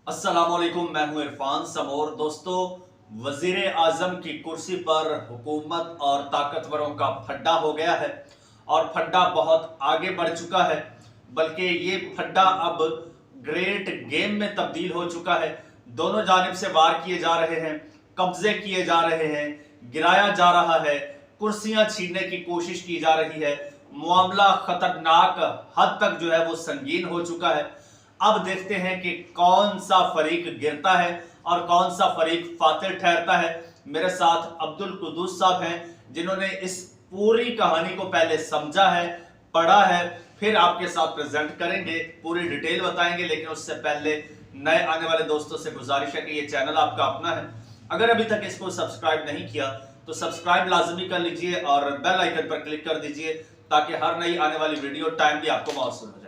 अस्सलामुअलैकुम, मैं हूं इरफान समोर। दोस्तों, वजीर आजम की कुर्सी पर हुकूमत और ताकतवरों का फड्डा हो गया है और फड्डा बहुत आगे बढ़ चुका है। बल्कि ये फड्डा अब ग्रेट गेम में तब्दील हो चुका है। दोनों जानिब से वार किए जा रहे हैं, कब्जे किए जा रहे हैं, गिराया जा रहा है, कुर्सियां छीनने की कोशिश की जा रही है। मामला खतरनाक हद तक जो है वो संगीन हो चुका है। अब देखते हैं कि कौन सा फरीक गिरता है और कौन सा फरीक फातिह ठहरता है। मेरे साथ अब्दुल कुद्दूस साहब हैं, जिन्होंने इस पूरी कहानी को पहले समझा है, पढ़ा है, फिर आपके साथ प्रेजेंट करेंगे, पूरी डिटेल बताएंगे। लेकिन उससे पहले नए आने वाले दोस्तों से गुजारिश है कि ये चैनल आपका अपना है, अगर अभी तक इसको सब्सक्राइब नहीं किया तो सब्सक्राइब लाजमी कर लीजिए और बेल आइकन पर क्लिक कर दीजिए ताकि हर नई आने वाली वीडियो टाइम भी आपको मौसूल हो जाए।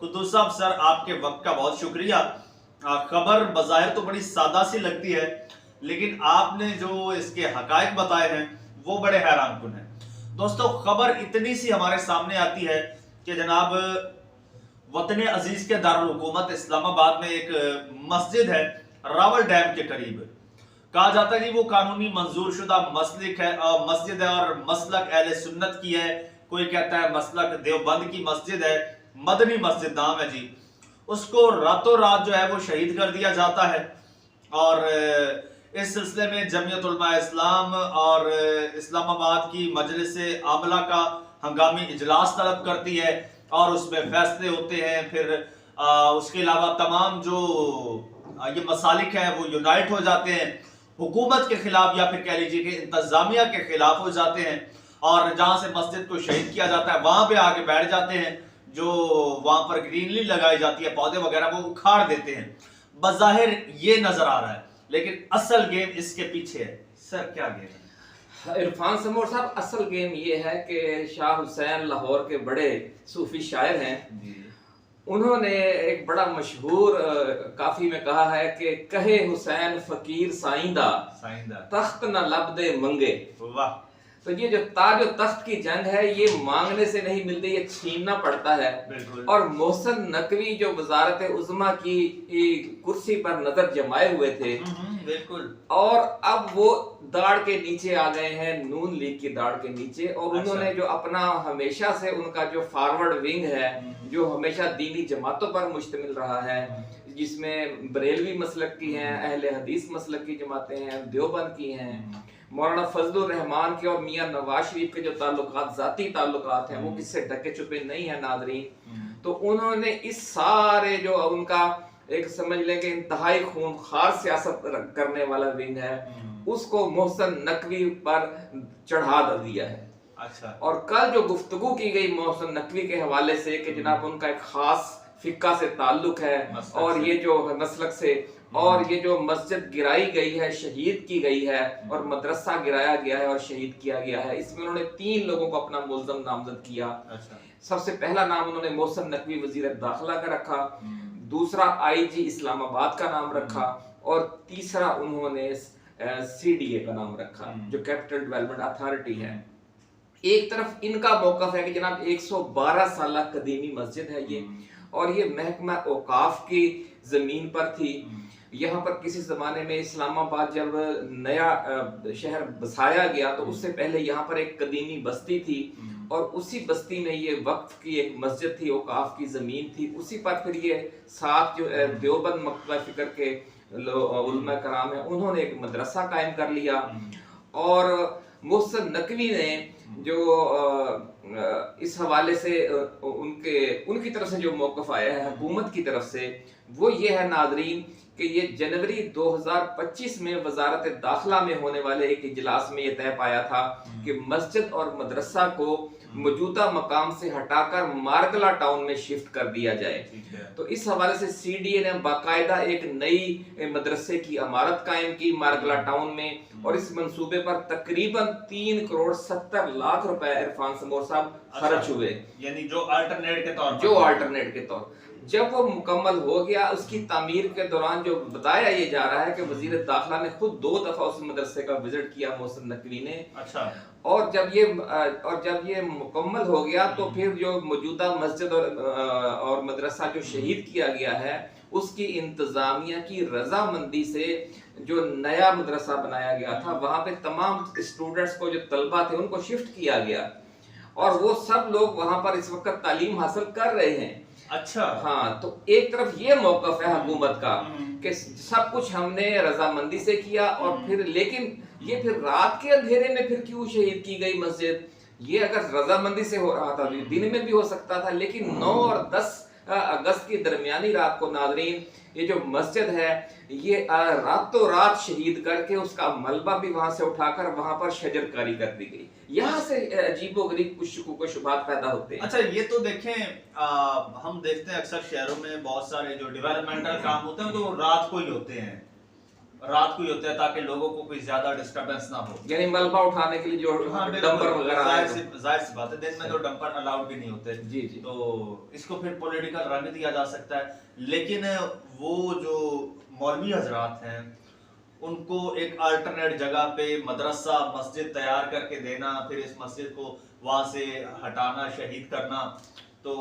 कुद्दूस साहब सर, आपके वक्त का बहुत शुक्रिया। खबर बज़ाहिर तो बड़ी सादा सी लगती है, लेकिन आपने जो इसके हकायक बताए हैं वो बड़े हैरानकुन हैं। दोस्तों, खबर इतनी सी हमारे सामने आती है कि जनाब वतन अजीज के दारुल हुकूमत इस्लामाबाद में एक मस्जिद है, रावल डैम के करीब। कहा जाता है जी वो कानूनी मंजूर शुदा मस्जिद है और मसलक अहले सुन्नत की है। कोई कहता है मसलक देवबंद की मस्जिद है, मदनी मस्जिद नाम है जी। उसको रातों रात जो है वो शहीद कर दिया जाता है और इस सिलसिले में जमीयत उलमा इस्लाम और इस्लामाबाद की मजलिस आमला का हंगामी इजलास तलब करती है और उसमें फैसले होते हैं। फिर उसके अलावा तमाम जो ये मसालिक हैं वो यूनाइट हो जाते हैं, हुकूमत के खिलाफ या फिर कह लीजिए कि इंतजामिया के खिलाफ हो जाते हैं और जहां से मस्जिद को शहीद किया जाता है वहां पे आके बैठ जाते हैं। जो वहां पर ग्रीनरी लगाई जाती है, पौधे वगैरह, वो उखाड़ देते हैं। बज़ाहिर ये नजर आ रहा है, लेकिन असल गेम इसके पीछे है। सर, क्या गेम है? इरफान समोर साहब, असल गेम ये है कि शाह हुसैन लाहौर के बड़े सूफी शायर हैं। उन्होंने एक बड़ा मशहूर काफी में कहा है कि कहे हुसैन फकीर साइंदा तख्त न लब दे मंगे। वाह! तो ये जो ताज और तख्त की जंग है, ये मांगने से नहीं मिलती, ये छीनना पड़ता है। और मोहसिन नकवी जो वजारत उज़्मा की कुर्सी पर नजर जमाए हुए थे, बिल्कुल, और अब वो दाढ़ के नीचे आ गए हैं, नून लीग की दाढ़ के नीचे। और उन्होंने जो अपना हमेशा से उनका जो फॉरवर्ड विंग है, जो हमेशा दीनी जमातों पर मुश्तमिल रहा है, जिसमें बरेलवी मसलक की हैं, अहले हदीस मसलक की जमातें हैं, देवबंद की हैं, मौलाना फजलुर रहमान के और मियां नवाज शरीफ के जो ताल्लुकात, जाती ताल्लुकात हैं, वो किससे ढके छुपे नहीं है नादरीन। तो उन्होंने इस सारे जो उनका एक समझ लें कि इंतहाई खूंखार सियासत करने वाला विंग है, उसको मोहसिन नकवी पर चढ़ा दिया है। अच्छा। और कल जो गुफ्तगू की गई मोहसिन नकवी के हवाले से कि जनाब उनका एक खास फिक्का से ताल्लुक है और ये जो मसलक से, और ये जो मस्जिद गिराई गई है, शहीद की गई है, और मदरसा गिराया गया है और शहीद किया गया है, इसमें उन्होंने 3 लोगों को अपना मुल्ज़म नामजद किया। अच्छा। सबसे पहला नाम उन्होंने मोहसिन नकवी वजीर दाखिला का रखा, दूसरा आईजी इस्लामाबाद का नाम रखा, और तीसरा उन्होंने सीडीए का नाम रखा, जो कैपिटल डेवलपमेंट अथॉरिटी है। एक तरफ इनका मौकफ है कि जनाब 112 साल कदीमी मस्जिद है ये, और ये महकमा औकाफ की जमीन पर थी। यहाँ पर किसी जमाने में इस्लामाबाद जब नया शहर बसाया गया तो उससे पहले यहाँ पर एक कदीमी बस्ती थी, और उसी बस्ती में ये वक्फ की एक मस्जिद थी, औकाफ की जमीन थी। उसी पर फिर ये साथ जो देवबंद मकतबा फिक्र के उलमा कराम है, उन्होंने एक मदरसा कायम कर लिया। और मोहसिन नकवी ने जो इस हवाले से उनकी तरफ से जो मौक़िफ़ आया है हुकूमत की तरफ से, वो ये है नाज़रीन कि ये जनवरी 2025 में वजारत दाखिला में होने वाले एक इजलास में ये तय पाया था कि मस्जिद और मदरसा को मौजूदा मकाम से हटाकर मार्गला टाउन में शिफ्ट कर दिया जाए। तो इस हवाले से सीडीए ने बाकायदा एक नई मदरसे की इमारत कायम की मार्गला टाउन में, और इस मंसूबे पर तकरीबन 3 करोड़ 70 लाख रुपए इरफान समोर साहब खर्च हुए, यानी जो अल्टरनेट के तौर। जब वो मुकम्मल हो गया, उसकी तामीर के दौरान जो बताया ये जा रहा है कि वजीर दाखिला ने खुद 2 दफा उस मदरसे का विजिट किया मोहसिन नकवी ने। अच्छा। और जब ये मुकम्मल हो गया तो फिर जो मौजूदा मस्जिद और मदरसा जो शहीद किया गया है उसकी इंतजामिया की रजामंदी से जो नया मदरसा बनाया गया था वहां पे तमाम स्टूडेंट्स को, जो तलबा थे, उनको शिफ्ट किया गया और वो सब लोग वहां पर इस वक्त तालीम हासिल कर रहे हैं। अच्छा। हाँ, तो एक तरफ ये मौकफ है हुकूमत का कि सब कुछ हमने रजामंदी से किया और फिर, लेकिन ये फिर रात के अंधेरे में फिर क्यों शहीद की गई मस्जिद? ये अगर रजामंदी से हो रहा था तो दिन में भी हो सकता था, लेकिन 9 और 10 अगस्त की दरमियानी रात को नाज़रीन ये जो मस्जिद है ये रातों रात शहीद करके उसका मलबा भी वहां से उठाकर वहां पर शजरकारी कर दी गई। यहाँ से अजीबोगरीब कुछ शुकूक व शुबहात पैदा होते हैं। अच्छा, ये तो देखें, हम देखते हैं अक्सर शहरों में बहुत सारे जो डेवलपमेंटल काम होते हैं तो रात को ही होते हैं, ताकि लोगों को कोई ज्यादा डिस्टरबेंस ना हो। यानी मलबा उठाने के लिए जो डंपर वगैरह, जाहिर सी बात है, दिन में तो डंपर अलाउड भी नहीं होते। जी जी। तो इसको फिर पॉलिटिकल रंग दिया जा सकता है, लेकिन वो जो मौलवी हजरात हैं उनको एक अल्टरनेट जगह पे मदरसा मस्जिद तैयार करके देना, फिर इस मस्जिद को वहां से हटाना, शहीद करना, तो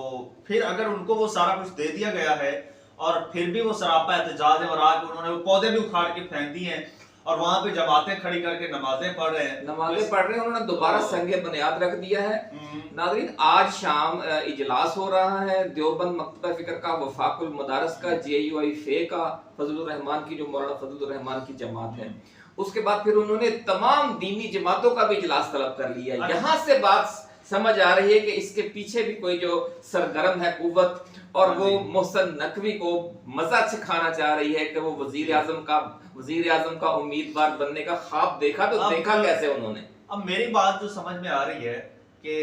फिर अगर उनको वो सारा कुछ दे दिया गया है और फिर भी वो सरापा एहतजाज है और आके उन्होंने वो पौधे भी उखाड़ के फेंक दिए हैं और वहां पे जमातें खड़ी करके नमाजें पढ़ रहे हैं, उन्होंने दोबारा संगे बुनियाद रख दिया है। नाज़रीन, आज शाम इजलास हो रहा है देवबंद मकतबा फिक्र का, वफाकुल मदारस का, JUI फे का, फजलुर रहमान की जो मौलाना फजलुर रहमान की जमात है, उसके बाद फिर उन्होंने तमाम दीनी जमातों का भी इजलास तलब कर लिया। यहाँ से बात समझ आ रही है कि इसके पीछे भी कोई जो सरगर्म है कुव्वत, और वो मोहसिन नकवी को मजा सिखाना चाह रही है कि वो वजीर आजम का उम्मीदवार बनने का ख्वाब देखा, तो देखा कैसे उन्होंने? अब मेरी बात जो समझ में आ रही है कि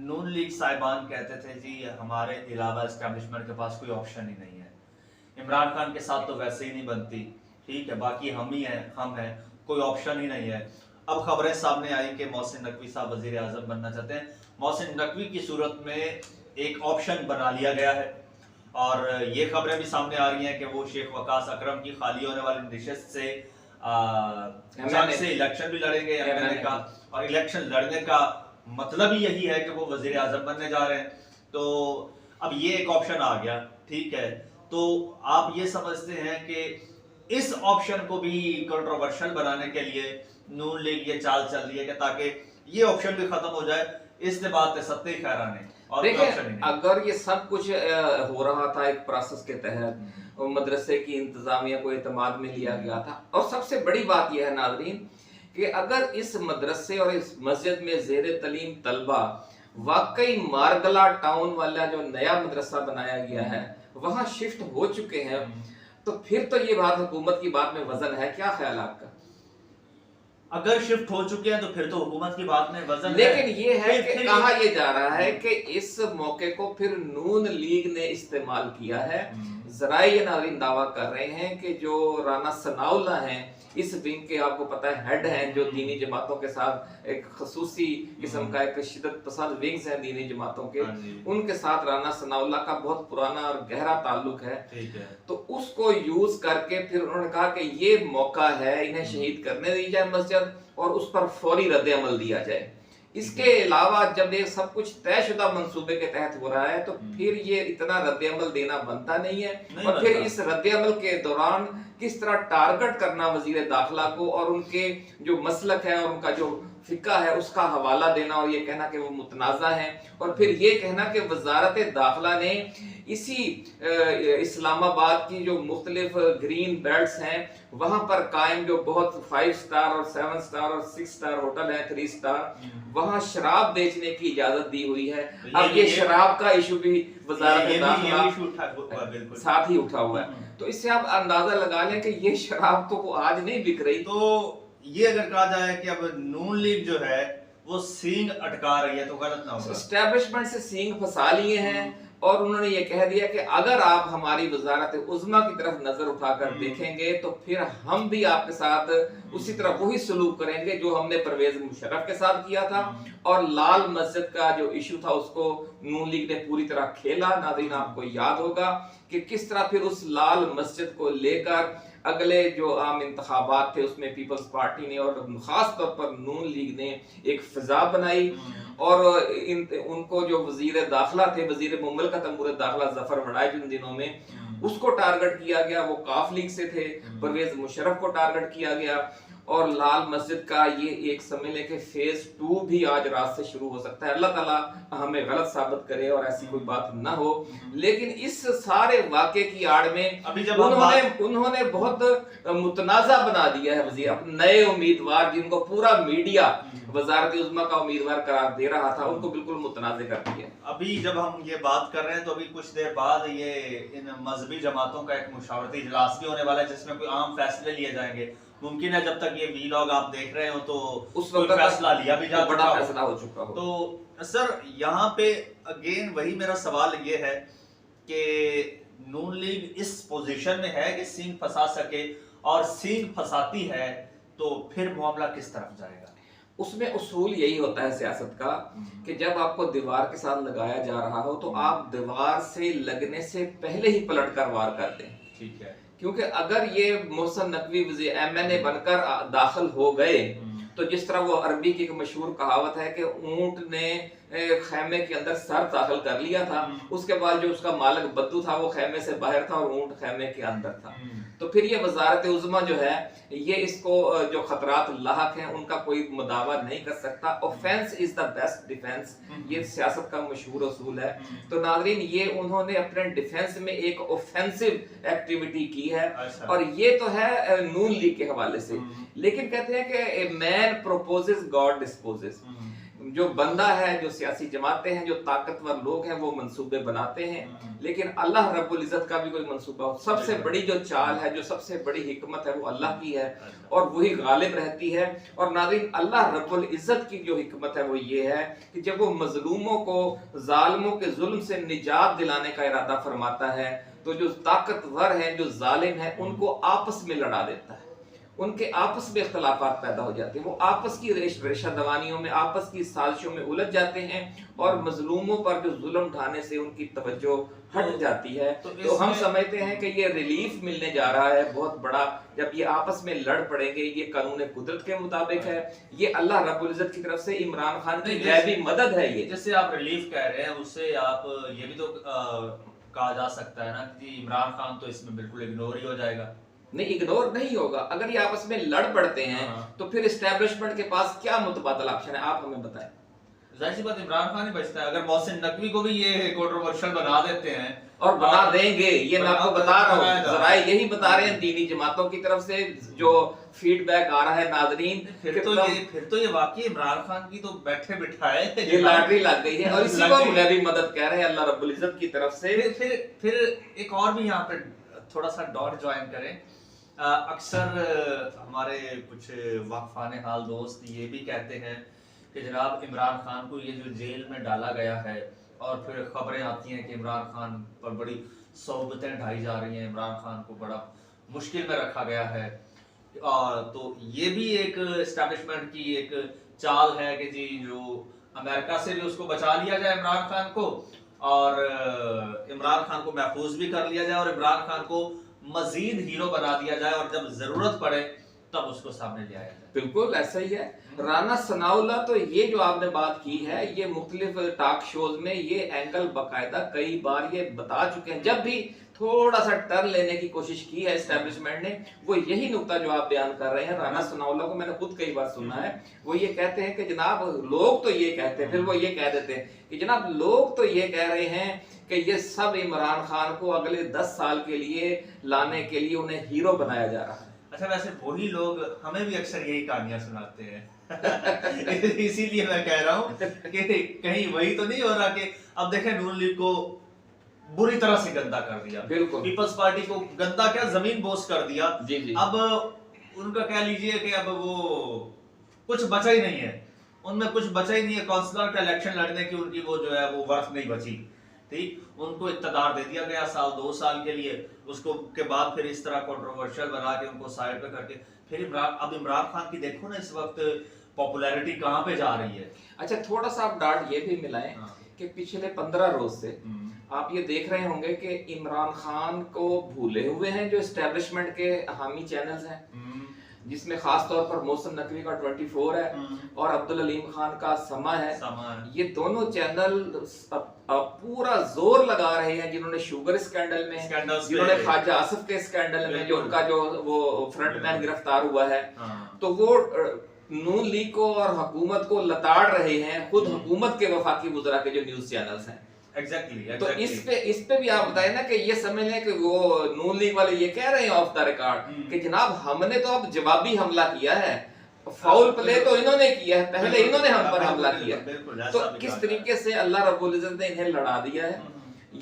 नून लीग साहिबान कहते थे जी हमारे अलावा एस्टेब्लिशमेंट के पास कोई ऑप्शन ही नहीं है, इमरान खान के साथ तो वैसे ही नहीं बनती, ठीक है, बाकी हम ही हैं, कोई ऑप्शन ही नहीं है। अब खबरें सामने आई कि मोहसिन नकवी साहब वजीर आजम बनना चाहते हैं। मोहसिन नकवी की सूरत में एक ऑप्शन बना लिया गया है और ये खबरें भी सामने आ रही हैं कि वो शेख वकास अकरम की खाली होने वाली नशिस्त से इलेक्शन भी लड़ेंगे एमएनए का, और इलेक्शन लड़ने का मतलब ही यही है कि वो वजीर आजम बनने जा रहे हैं। तो अब ये एक ऑप्शन आ गया, ठीक है, तो आप ये समझते हैं कि इस ऑप्शन को भी कंट्रोवर्शियल बनाने के लिए नून लीग ये चाल चल रही है कि ताकि ये ऑप्शन भी खत्म हो जाए, इससे बात सत्ते खैराने। और देखिए, अगर ये सब कुछ हो रहा था एक प्रोसेस के तहत, मदरसे की इंतजामिया को एतमाद में लिया गया था, और सबसे बड़ी बात यह है नाज़रीन कि अगर इस मदरसे और इस मस्जिद में ज़ेर तलीम तलबा वाकई मारगला टाउन वाला जो नया मदरसा बनाया गया है वहां शिफ्ट हो चुके हैं, तो फिर तो ये बात हुकूमत की बात में वजन है। क्या ख्याल आपका? अगर शिफ्ट हो चुके हैं तो फिर तो हुकूमत की बात में वजन है। लेकिन ये है कि कहा ये जा रहा है कि इस मौके को फिर नून लीग ने इस्तेमाल किया है। जराए ये नाज़रीन दावा कर रहे हैं कि जो राना सनाउल्लाह हैं, इस विंग के आपको पता है हेड हैं, जो दीनी जमातों के साथ एक खसूसी किस्म का एक शिदत पसंद विंग्स हैं दीनी जमातों के, उनके साथ राना सनाउल्लाह का बहुत पुराना और गहरा ताल्लुक है। तो उसको यूज करके फिर उन्होंने कहा कि ये मौका है, इन्हें शहीद करने दी जाए मस्जिद और उस पर फौरी रद्द अमल दिया जाए। इसके अलावा जब ये सब कुछ तयशुदा मंसूबे के तहत हो रहा है तो फिर ये इतना रद्द अमल देना बनता नहीं है, और फिर इस रद्द अमल के दौरान किस तरह टारगेट करना वजीर दाखिला को और उनके जो मसलक है और उनका जो फिक्का है उसका हवाला देना और ये कहना कि वो मुतनाज़ा है, और फिर ये कहना कि वजारत दाखिला ने इसी इस्लामाबाद की जो मुख्तलिफ ग्रीन बेल्ट्स हैं वहां पर कायम जो बहुत 5 स्टार और 7 स्टार और 6 स्टार होटल है, 3 स्टार, वहां शराब बेचने की इजाजत दी हुई है। अब ये शराब का इशू भी वजारत दाखिला साथ ही उठा हुआ है, तो इससे आप अंदाजा लगा लें कि ये शराब तो आज नहीं बिक रही। तो ये अगर कहा जाए कि अब नून लीग जो है वो सींग अटका रही है तो गलत ना होगा। एस्टैब्लिशमेंट से सींग फंसा लिए हैं और उन्होंने ये कह दिया कि अगर आप हमारी वजारत उज़्मा की तरफ नजर उठाकर देखेंगे तो फिर हम भी आपके साथ उसी तरह वही सलूक करेंगे जो हमने परवेज मुशर्रफ के साथ किया था। और लाल मस्जिद का जो इशू था उसको नून लीग ने पूरी तरह खेला। नाज़रीन, आपको याद होगा कि किस तरह फिर उस लाल मस्जिद को लेकर अगले जो आम इंतखाबात थे उसमें पीपल्स पार्टी ने और खास तौर पर नून लीग ने एक फिजा बनाई, और उनको जो वजीर दाखिला थे, वजीर मुमलकत अमूर दाखिला जफर वड़ाइच उन दिनों में, उसको टारगेट किया गया, वो काफ लीग से थे। परवेज मुशर्रफ को टारगेट किया गया। और लाल मस्जिद का ये एक समझ लें कि फेज 2 भी आज रात से शुरू हो सकता है। अल्लाह ताला हमें गलत साबित करे और ऐसी कोई बात ना हो। लेकिन इस सारे वाक़े की आड़ में अभी जब उन्होंने बहुत मुतनाज़ा बना दिया है वज़ीर, अपने नए उम्मीदवार जिनको पूरा मीडिया वज़ारत उज़्मा का उम्मीदवार करार दे रहा था, उनको बिल्कुल मुतनाज़े कर दिया। अभी जब हम ये बात कर रहे हैं तो अभी कुछ देर बाद ये इन मजहबी जमातों का एक मुशावरती इजलास भी होने वाला है, जिसमें कोई अहम फैसले लिए जाएंगे। मुमकिन है जब तक ये वीलॉग आप देख रहे हो तो उस वक्त फैसला लिया भी जा बड़ा फैसला हो चुका हो। तो सर यहाँ पे अगेन वही मेरा सवाल ये है कि नून लीग इस पोजीशन में है कि सींग फंसा सके, और सींग फंसाती है तो फिर मामला किस तरफ जाएगा? उसमें उसूल यही होता है सियासत का कि जब आपको दीवार के साथ लगाया जा रहा हो तो आप दीवार से लगने से पहले ही पलट कर वार कर दें। ठीक है। क्योंकि अगर ये मोहसिन नकवी MNA बनकर दाखिल हो गए तो जिस तरह वो अरबी की एक मशहूर कहावत है कि ऊंट ने खैमे के अंदर सर दाखिल कर लिया था, उसके बाद जो उसका मालिक बद्दू था वो खैमे से बाहर था और ऊंट खैमे के अंदर था। तो फिर ये वजारत उज़्मा जो है ये इसको जो खतरात लाहक हैं उनका कोई मुदावा नहीं कर सकता। Offence is the best defence, ये सियासत का मशहूर उसूल है। तो नाज़रीन ये उन्होंने अपने डिफेंस में एक ऑफेंसिव एक्टिविटी की है, और ये तो है नून लीग के हवाले से। लेकिन कहते हैं कि मैन प्रोपोजेस गॉड डिस्पोजेस। जो बंदा है, जो सियासी जमातें हैं, जो ताकतवर लोग हैं, वो मंसूबे बनाते हैं, लेकिन अल्लाह रब्बुल इज्जत का भी कोई मंसूबा हो। सबसे बड़ी जो चाल है, जो सबसे बड़ी हिकमत है, वो अल्लाह की है और वही गालिब रहती है। और नाज़रीन अल्लाह रब्बुल इज्जत की जो हिकमत है वो ये है कि जब वो मजलूमों को, जालिमों के जुल्म से निजात दिलाने का इरादा फरमाता है तो जो ताकतवर हैं, जो जालिम हैं, उनको आपस में लड़ा देता है। उनके आपस में इख्तलाफात पैदा हो जाते हैं, वो आपस की रेशा दवानियों में, आपस की साजिशों में उलझ जाते हैं और मजलूमों पर जो जुल्म ढाने से उनकी तवज्जो हट जाती है। तो हम समझते हैं कि ये रिलीफ मिलने जा रहा है बहुत बड़ा, जब ये आपस में लड़ पड़ेंगे। ये कानून कुदरत के मुताबिक है, ये अल्लाह रब्बुल इज्जत की तरफ से इमरान खान की गैबी मदद है। ये जैसे आप रिलीफ कह रहे हैं, उससे आप ये भी तो कहा जा सकता है ना कि इमरान खान तो इसमें बिल्कुल इग्नोर ही हो जाएगा। नहीं, इग्नोर नहीं होगा। अगर ये आपस में लड़ पड़ते हैं तो फिर एस्टेब्लिशमेंट के पास क्या मुतबादल ऑप्शन है, आप हमें बताएं। जाहिर सी बात इमरान खान ही बचता है। अगर मोहसिन नकवी को भी ये कंट्रोवर्शियल बना देते हैं और बना देंगे, ये मैं आपको बता रहा हूँ, जराए यही बता रहे हैं दीनी जमातों की तरफ से जो फीडबैक आ रहा है नाज़रीन, फिर तो ये वाकई इमरान खान की तो बैठे बिठाए ये लॉटरी लग गई है। और इसी को मैं भी मदद कह रहे हैं अल्लाह रब्बुल इज्जत की तरफ से। फिर एक और भी यहाँ पे थोड़ा सा डॉट ज्वाइन करें। अक्सर हमारे कुछ वाकफाने हाल दोस्त ये भी कहते हैं कि जनाब इमरान खान को ये जो जेल में डाला गया है, और फिर खबरें आती हैं कि इमरान खान पर बड़ी सोबतें ढाई जा रही हैं, इमरान खान को बड़ा मुश्किल में रखा गया है। और तो ये भी एक एस्टैब्लिशमेंट की एक चाल है कि जी जो अमेरिका से भी उसको बचा लिया जाए इमरान खान को, और इमरान खान को महफूज भी कर लिया जाए, और इमरान खान को मजीद हीरो बना दिया जाए, और जब जरूरत पड़े तब उसको सामने ले आया जाए। बिल्कुल ऐसा ही है। राना सनाउल्लाह तो ये जो आपने बात की है, ये मुख्तलिफ टॉक शोज में ये एंगल बाकायदा कई बार ये बता चुके हैं। जब भी थोड़ा सा टर्न लेने की कोशिश की है एस्टेब्लिशमेंट ने, वो यही नुक्ता जो आप बयान कर रहे हैं। राना सनाउल्लाह को मैंने खुद कई बार सुना है, वो ये कहते हैं कि जनाब लोग तो ये कहते हैं, फिर वो ये कह देते हैं कि जनाब लोग तो ये कह रहे हैं कि ये सब इमरान खान को अगले 10 साल के लिए लाने के लिए उन्हें हीरो बनाया जा रहा है। अच्छा, वैसे वही लोग हमें भी अक्सर यही कहानियां सुनाते हैं इसीलिए मैं कह रहा हूँ कि कहीं वही तो नहीं हो रहा कि अब देखें नून लीग को बुरी तरह से गंदा कर दिया, बिल्कुल पीपल्स पार्टी को गंदा क्या जमीन बोस कर दिया। जी जी। अब उनका कह लीजिए कि अब वो कुछ बचा ही नहीं है, उनमें कुछ बचा ही नहीं है। काउंसलर का इलेक्शन लड़ने की उनकी वो जो है वो वर्थ नहीं बची। ठीक, उनको इक़्तिदार दे दिया गया साल 2 साल के लिए, उसको के बाद फिर इस तरह कंट्रोवर्शियल बना के उनको साइड पे करके फिर इमरान खान की देखो ना इस वक्त पॉपुलैरिटी कहाँ पे जा रही है। अच्छा, थोड़ा सा आप डाट ये भी मिलाएं कि पिछले 15 रोज से आप ये देख रहे होंगे कि इमरान खान को भूले हुए हैं जो एस्टेब्लिशमेंट के हामी चैनल्स हैं, जिसमें खास तौर पर मोहसिन नकवी का 24 है और अब्दुल अलीम खान का समा है। ये दोनों चैनल पूरा जोर लगा रहे हैं, जिन्होंने शुगर स्कैंडल में, स्कैंडल्स जिन्होंने पे। ख्वाजा आसिफ के स्कैंडल में, जो उनका जो वो फ्रंटमैन गिरफ्तार हुआ है, हाँ। तो वो नून लीग को और हुकूमत को लताड़ रहे हैं, खुद हुकूमत के वफाकी वुज़रा के जो न्यूज चैनल्स हैं। एग्जैक्टली तो इस पे भी आप बताएं ना कि ये समझ लें कि वो नून लीग वाले ये कह रहे हैं ऑफ द रिकॉर्ड कि जनाब हमने तो अब जवाबी हमला किया है, फाउल प्ले तो इन्होंने किया है, पहले इन्होंने हम पर हमला किया है। तो किस तरीके से अल्लाह रब्बुल इज्जत ने इन्हें लड़ा दिया है।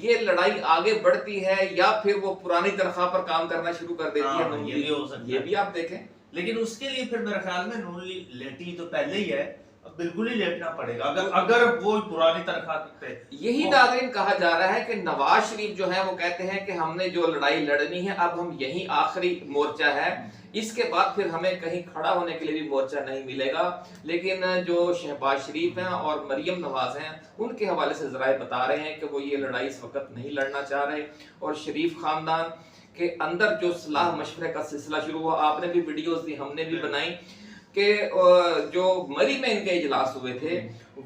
ये लड़ाई आगे बढ़ती है या फिर वो पुरानी तनख्वाह पर काम करना शुरू कर देती है नून ये भी लीग, हो सकता ये है। भी आप देखें। लेकिन उसके लिए फिर मेरे ख्याल में नून लीग लेटी तो पहले ही है, अब बिल्कुल ही लेटना पड़ेगा अगर वो पुरानी तनख्वाह पे। यही नाज़रीन कहा जा रहा है कि नवाज शरीफ जो है वो कहते हैं कि हमने जो लड़ाई लड़नी है अब हम यही आखिरी मोर्चा है, इसके बाद फिर हमें कहीं खड़ा होने के लिए भी मोर्चा नहीं मिलेगा। लेकिन जो शहबाज शरीफ हैं और मरियम नवाज हैं, उनके हवाले से ज़राए बता रहे हैं कि वो ये लड़ाई इस वक्त नहीं लड़ना चाह रहे। और शरीफ खानदान के अंदर जो सलाह मशवरे का सिलसिला शुरू हुआ, आपने भी वीडियोस दी, हमने भी बनाई कि जो मरी में इनके इजलास हुए थे,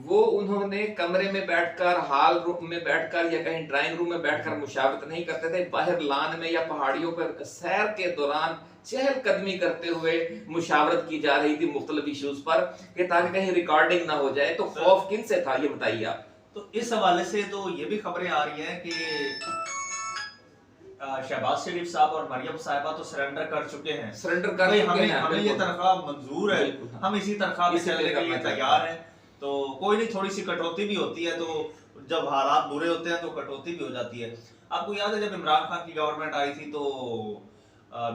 वो उन्होंने कमरे में बैठकर, हॉल रूम में बैठकर या कहीं ड्राइंग रूम में बैठकर मुशावरत नहीं करते थे, बाहर लान में या पहाड़ियों पर सैर के दौरान चहलकदमी करते हुए मुशावरत की जा रही थी मुख्तलिफ इश्यूज पर, कि ताकि कहीं रिकॉर्डिंग ना हो जाए। तो खौफ किन से था ये बताइए आप। तो इस हवाले से तो ये भी खबरें आ रही हैं कि शहबाज शरीफ साहब और मरियम साहिबा तो सरेंडर कर चुके हैं, सरेंडर कर भाई चुके हैं, हमें ये बिल्कुल। तनख्वाह मंजूर है, बिल्कुल। हम इसी तनख्वाह पे इसी चलने के पे लिए करना तैयार हैं। तो कोई नहीं, थोड़ी सी कटौती भी होती है, तो जब हालात बुरे होते हैं तो कटौती भी हो जाती है। आपको याद है जब इमरान खान की गवर्नमेंट आई थी तो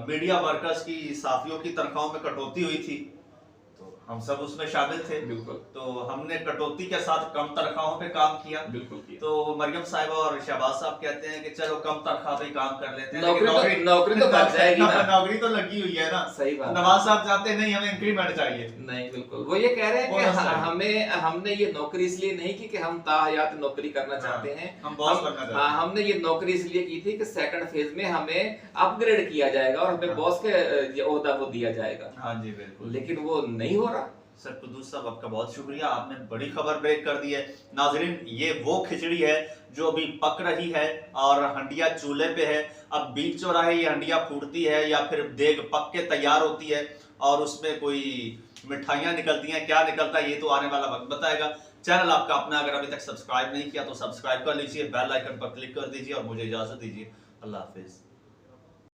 मीडिया वर्कर्स की, साफियों की तनख्वाहों में कटौती हुई थी, तो हम सब उसमें शामिल थे। बिल्कुल। तो हमने कटौती के साथ कम तनख्वाहों पे काम किया। बिल्कुल किया। तो मरियम साहिबा और शहबाज साहब कहते हैं कि चलो कम तनख्वाह पे काम कर लेते हैं, नौकरी तो बच जाएगी ना। नौकरी तो लगी हुई है ना। सही बात। नवाज साहब चाहते हैं नहीं, हमें इंक्रीमेंट चाहिए। नहीं, बिल्कुल वो ये कह रहे हैं कि हमने ये नौकरी इसलिए नहीं की कि हम ताहयात नौकरी करना चाहते हैं, हम बॉस बनना चाहते हैं। हमने ये नौकरी इसलिए की थी कि सेकंड फेज में हमें अपग्रेड किया जाएगा और हमें बॉस के ओहदा वो दिया जाएगा। हाँ जी बिल्कुल। लेकिन वो नहीं हो रहा। सर कुद्दूस साहब आपका बहुत शुक्रिया, आपने बड़ी खबर ब्रेक कर दी है। नाजरीन, ये वो खिचड़ी है जो अभी पक रही है और हंडिया चूल्हे पे है। अब बीच चौराहे ये हंडिया फूटती है या फिर देग पक के तैयार होती है और उसमें कोई मिठाइयाँ निकलती हैं, क्या निकलता है ये तो आने वाला वक्त बताएगा। चैनल आपका अपना अगर अभी तक सब्सक्राइब नहीं किया तो सब्सक्राइब कर लीजिए, बेल आइकन पर क्लिक कर दीजिए और मुझे इजाजत दीजिए। अल्लाह हाफिज।